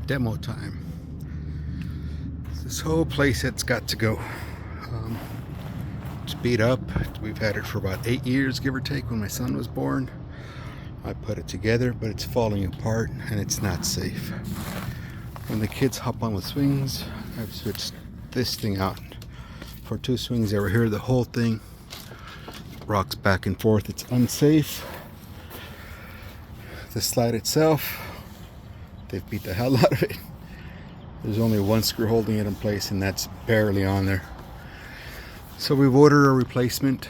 demo time. This whole playset's got to go. It's beat up. We've had it for about 8 years, give or take, when my son was born. I put it together, but it's falling apart and it's not safe. When the kids hop on with swings, I've switched this thing out for 2 swings over here. The whole thing rocks back and forth. It's unsafe. The slide itself, they've beat the hell out of it. There's only 1 screw holding it in place, and that's barely on there. So we've ordered a replacement.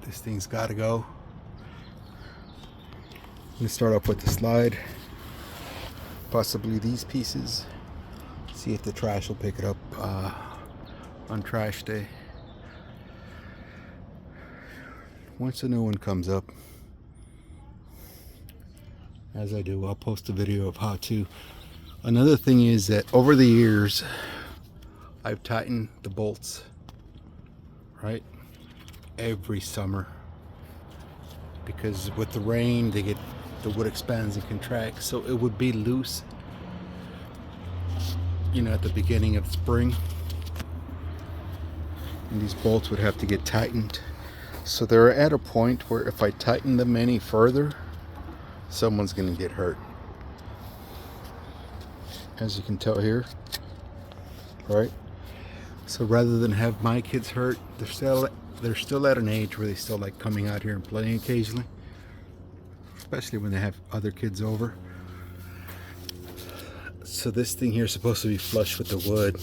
This thing's got to go. I'm going to start off with the slide, possibly these pieces. See if the trash will pick it up on trash day. Once a new one comes up, as I do, I'll post a video of how to. Another thing is that over the years, I've tightened the bolts, right? Every summer. Because with the rain, the wood expands and contracts, so it would be loose, you know, at the beginning of spring. And these bolts would have to get tightened. So they're at a point where if I tighten them any further, someone's gonna get hurt. As you can tell here, right? So rather than have my kids hurt, they're still at an age where they still like coming out here and playing occasionally, especially when they have other kids over. So this thing here is supposed to be flush with the wood,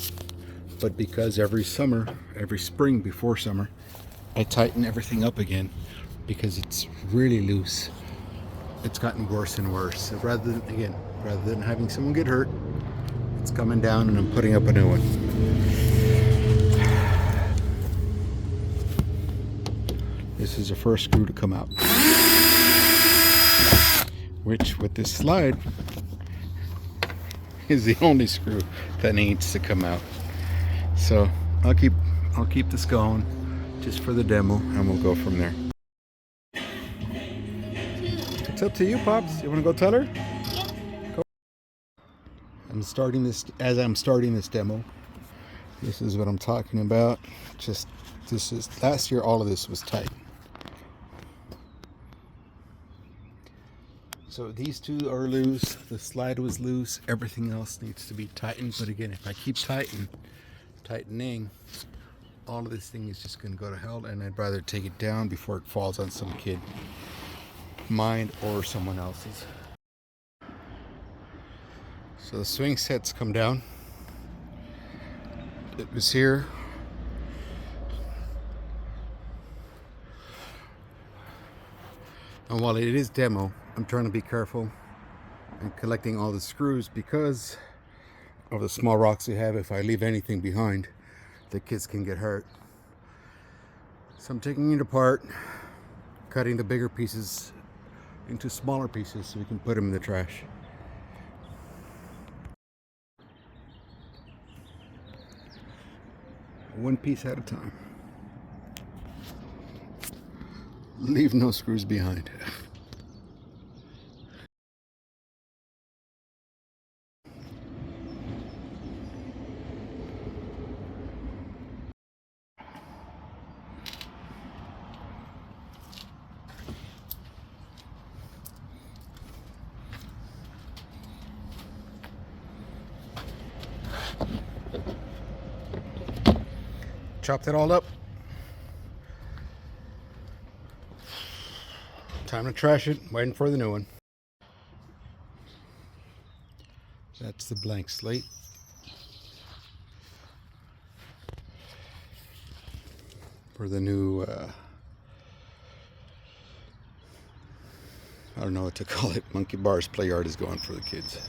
but because every spring before summer, I tighten everything up again because it's really loose. It's gotten worse and worse. So rather than having someone get hurt, it's coming down and I'm putting up a new one. This is the first screw to come out, which with this slide is the only screw that needs to come out. So I'll keep this going just for the demo, and we'll go from there. It's up to you, Pops. You want to go tell her? Yeah. Go. I'm starting this demo. This is what I'm talking about. Last year all of this was tight. So these two are loose, the slide was loose, everything else needs to be tightened. But again, if I keep tightening, all of this thing is just going to go to hell, and I'd rather take it down before it falls on some kid, mine or someone else's. So the swing sets come down. It was here. And while it is demo, I'm trying to be careful and collecting all the screws because of the small rocks we have. If I leave anything behind, the kids can get hurt. So I'm taking it apart, cutting the bigger pieces into smaller pieces so we can put them in the trash. One piece at a time. Leave no screws behind. Chopped it all up. Time to trash it, waiting for the new one. That's the blank slate. For the new, I don't know what to call it, monkey bars play yard is going for the kids.